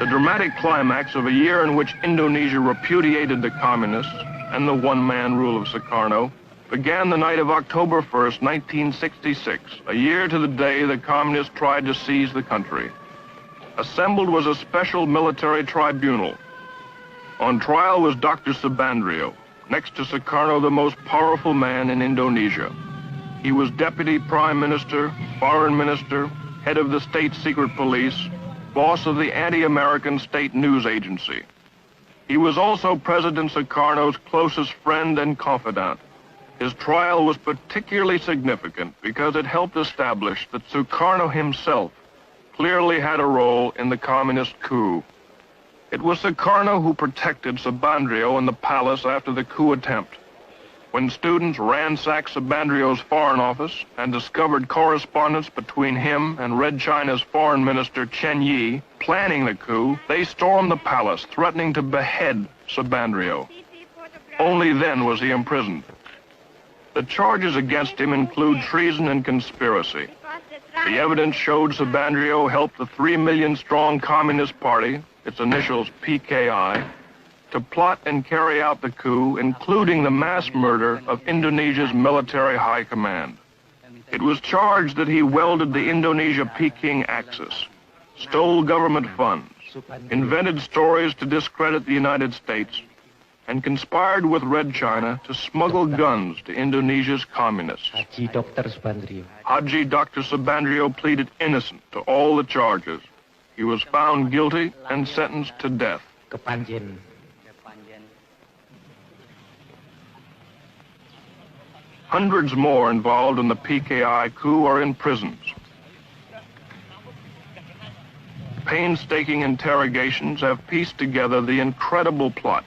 The dramatic climax of a year in which Indonesia repudiated the communists and the one-man rule of Sukarno began the night of October 1st, 1966, a year to the day the communists tried to seize the country. Assembled was a special military tribunal. On trial was Dr. Subandrio, next to Sukarno the most powerful man in Indonesia. He was Deputy Prime Minister, Foreign Minister, head of the State Secret Police, boss of the anti-American state news agency. He was also President Sukarno's closest friend and confidant. His trial was particularly significant because it helped establish that Sukarno himself clearly had a role in the communist coup. It was Sukarno who protected Subandrio in the palace after the coup attempt. When students ransacked Subandrio's foreign office and discovered correspondence between him and Red China's foreign minister Chen Yi planning the coup, they stormed the palace, threatening to behead Subandrio. Only then was he imprisoned. The charges against him include treason and conspiracy. The evidence showed Subandrio helped the 3 million-strong Communist Party, its initials PKI, to plot and carry out the coup, including the mass murder of Indonesia's military high command. It was charged that he welded the Indonesia-Peking axis, stole government funds, invented stories to discredit the United States, and conspired with Red China to smuggle guns to Indonesia's communists. Haji Dr. Subandrio pleaded innocent to all the charges. He was found guilty and sentenced to death. Hundreds more involved in the PKI coup are in prisons. Painstaking interrogations have pieced together the incredible plot.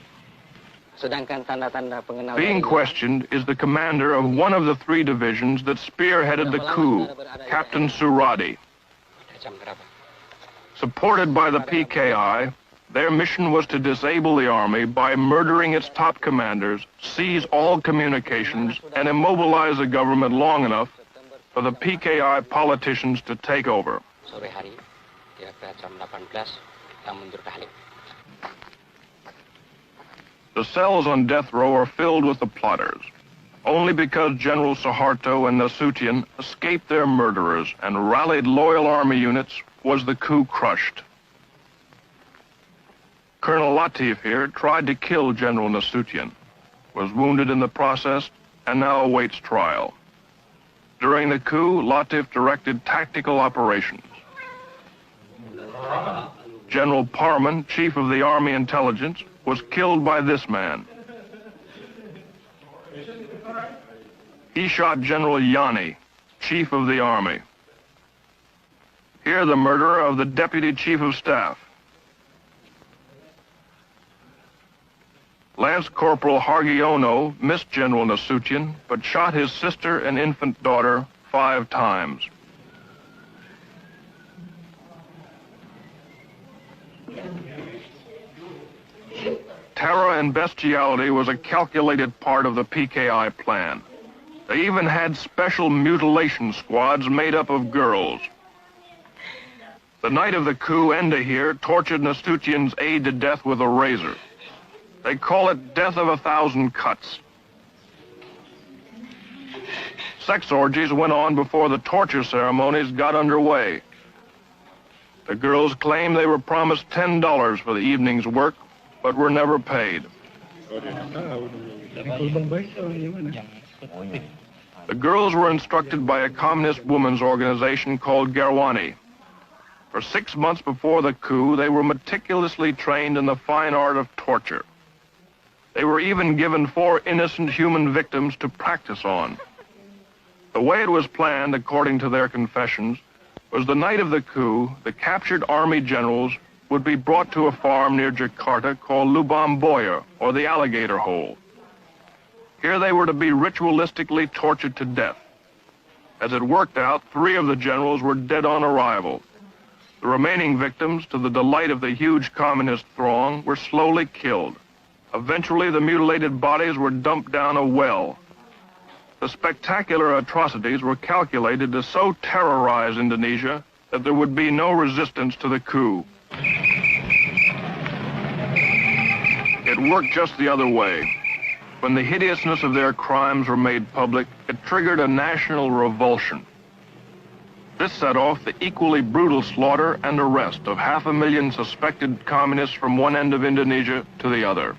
Being questioned is the commander of one of the 3 divisions that spearheaded the coup, Captain Suradi. Supported by the PKI, their mission was to disable the army by murdering its top commanders, seize all communications, and immobilize the government long enough for the PKI politicians to take over. The cells on death row are filled with the plotters. Only because General Suharto and Nasution escaped their murderers and rallied loyal army units was the coup crushed. Colonel Latif here tried to kill General Nasution, was wounded in the process, and now awaits trial. During the coup, Latif directed tactical operations. General Parman, chief of the Army Intelligence, was killed by this man. He shot General Yani, chief of the army. Here the murderer of the deputy chief of staff. Lance Corporal Hargiono missed General Nasution, but shot his sister and infant daughter 5 times. Terror and bestiality was a calculated part of the PKI plan. They even had special mutilation squads made up of girls. The night of the coup, Enda here tortured Nasution's aide to death with a razor. They call it death of 1,000 cuts. Sex orgies went on before the torture ceremonies got underway. The girls claim they were promised $10 for the evening's work, but were never paid. The girls were instructed by a communist women's organization called Garwani. For 6 months before the coup, they were meticulously trained in the fine art of torture. They were even given 4 innocent human victims to practice on. The way it was planned, according to their confessions, was the night of the coup, the captured army generals would be brought to a farm near Jakarta called Lubang Boya, or the Alligator Hole. Here they were to be ritualistically tortured to death. As it worked out, 3 of the generals were dead on arrival. The remaining victims, to the delight of the huge communist throng, were slowly killed. Eventually, the mutilated bodies were dumped down a well. The spectacular atrocities were calculated to so terrorize Indonesia that there would be no resistance to the coup. It worked just the other way. When the hideousness of their crimes were made public, it triggered a national revulsion. This set off the equally brutal slaughter and arrest of 500,000 suspected communists from one end of Indonesia to the other.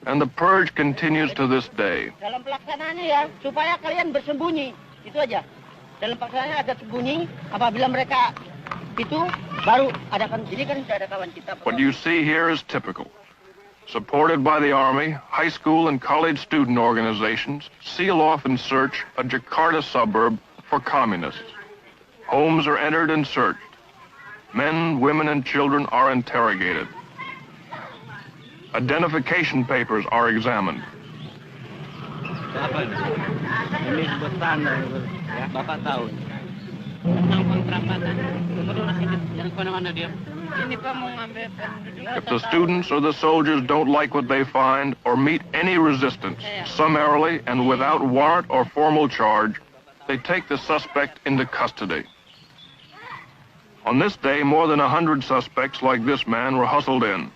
And the purge continues to this day. Dalam pelaksanaannya ya, supaya kalian bersembunyi. Itu aja. Dalam pelaksanaannya agak sembunyi, apabila mereka itu baru adakan, ini kan sudah ada kawan kita. What you see here is typical. Supported by the Army, high school and college student organizations seal off and search a Jakarta suburb for communists. Homes are entered and searched. Men, women, and children are interrogated. Identification papers are examined. Ini bukan Bapak tahun. If the students or the soldiers don't like what they find or meet any resistance, summarily and without warrant or formal charge, they take the suspect into custody. On this day, more than 100 suspects like this man were hustled in.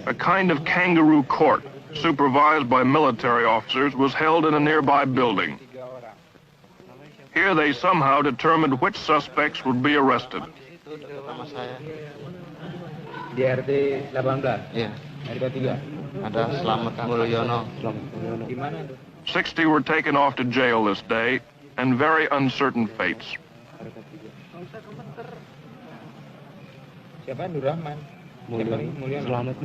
A kind of kangaroo court, supervised by military officers, was held in a nearby building. Here they somehow determined which suspects would be arrested. Di RT 18? Iya. RT 3? Ada Selamat Mulyono. Di mana tuh? 60 were taken off to jail this day, and very uncertain fates. Siapa? Nurrahman. Mulyono.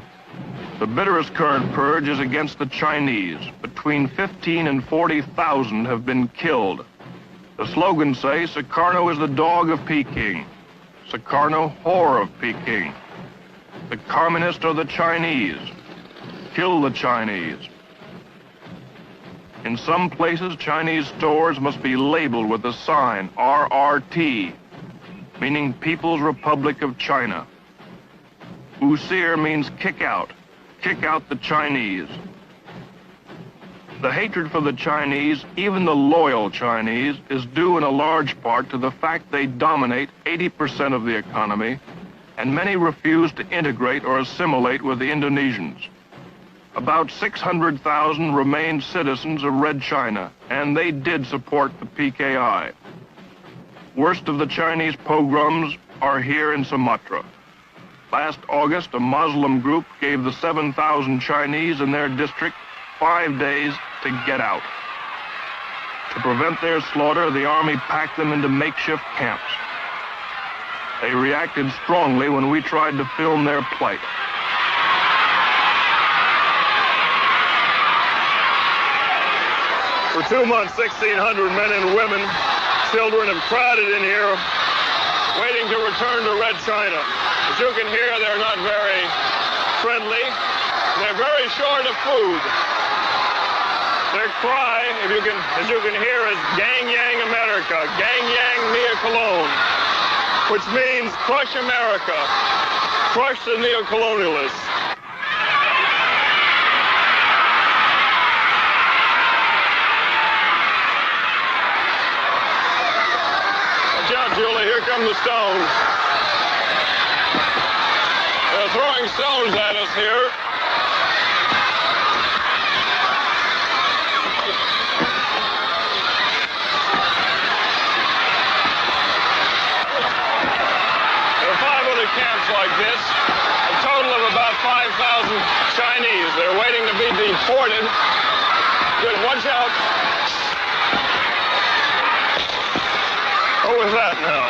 The bitterest current purge is against the Chinese. Between 15 and 40,000 have been killed. The slogans say, Sukarno is the dog of Peking. Sukarno, whore of Peking. The communists are the Chinese. Kill the Chinese. In some places, Chinese stores must be labeled with the sign RRT, meaning People's Republic of China. Usir means kick out the Chinese. The hatred for the Chinese, even the loyal Chinese, is due in a large part to the fact they dominate 80% of the economy, and many refuse to integrate or assimilate with the Indonesians. About 600,000 remained citizens of Red China, and they did support the PKI. Worst of the Chinese pogroms are here in Sumatra. Last August, a Muslim group gave the 7,000 Chinese in their district 5 days to get out. To prevent their slaughter, the army packed them into makeshift camps. They reacted strongly when we tried to film their plight. For 2 months, 1,600 men and women, children have crowded in here, waiting to return to Red China. As you can hear, they're not very friendly. They're very short of food. Their cry, as you can hear, is Gang Yang America, Gang Yang Mia Cologne, which means crush America, crush the neocolonialists. Watch out, Julie, here come the stones. They're throwing stones at us here. Camps like this, a total of about 5,000 Chinese. They're waiting to be deported. Good, watch out. What was that now?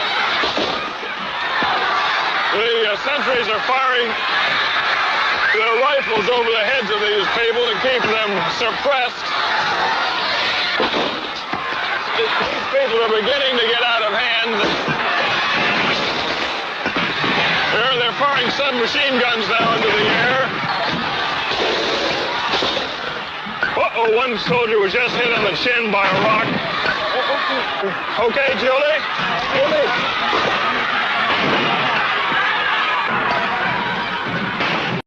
The sentries are firing their rifles over the heads of these people to keep them suppressed. These people are beginning to get out of hand. They're firing submachine guns now into the air. Uh-oh, one soldier was just hit on the chin by a rock. Okay, Julie?